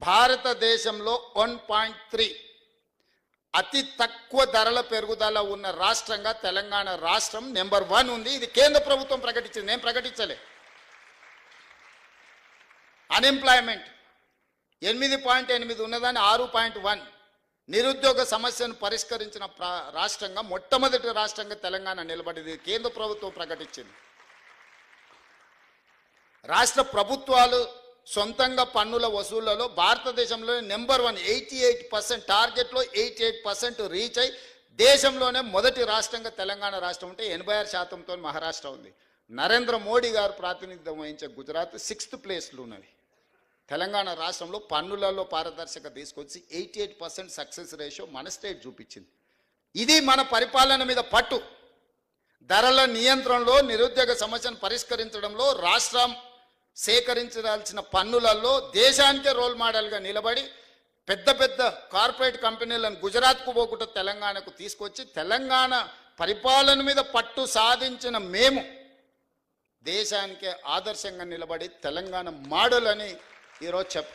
భారతదేశంలో 1.3 అతి తక్కువ ధరల పెరుగుదల ఉన్న రాష్ట్రంగా తెలంగాణ రాష్ట్రం నెంబర్ 1 ఉంది. ఇది కేంద్ర ప్రభుత్వం ప్రకటించింది, నేను ప్రకటించలే. అన్ఎంప్లాయ్మెంట్ 8.8 ఉన్నదాన్ని 6.1. నిరుద్యోగ సమస్యను పరిష్కరించిన రాష్ట్రంగా మొట్టమొదటి రాష్ట్రంగా తెలంగాణ నిలబడింది, కేంద్ర ప్రభుత్వం ప్రకటించింది. రాష్ట్ర ప్రభుత్వాలు సొంతంగా పన్నుల వసూళ్లలో భారతదేశంలో నెంబర్ 1, 88% టార్గెట్లో 88% రీచ్ అయి దేశంలోనే మొదటి రాష్ట్రంగా తెలంగాణ రాష్ట్రం ఉంటే 86%తో మహారాష్ట్ర ఉంది. నరేంద్ర మోడీ గారు ప్రాతినిధ్యం వహించే గుజరాత్ 6th ప్లేస్లో ఉన్నది. తెలంగాణ రాష్ట్రంలో పన్నులలో పారదర్శక తీసుకొచ్చి 88% సక్సెస్ రేషియో మన స్టేట్ చూపించింది. ఇది మన పరిపాలన మీద పట్టు. ధరల నియంత్రణలో, నిరుద్యోగ సమస్యను పరిష్కరించడంలో, రాష్ట్రం సేకరించాల్సిన పన్నులలో దేశానికే రోల్ మోడల్గా నిలబడి పెద్ద పెద్ద కార్పొరేట్ కంపెనీలను గుజరాత్కు పోకుండా తెలంగాణకు తీసుకొచ్చి తెలంగాణ పరిపాలన మీద పట్టు సాధించిన మేము దేశానికే ఆదర్శంగా నిలబడి తెలంగాణ మోడల్ అని ఈరోజు చెప్పుకుంటున్నాం.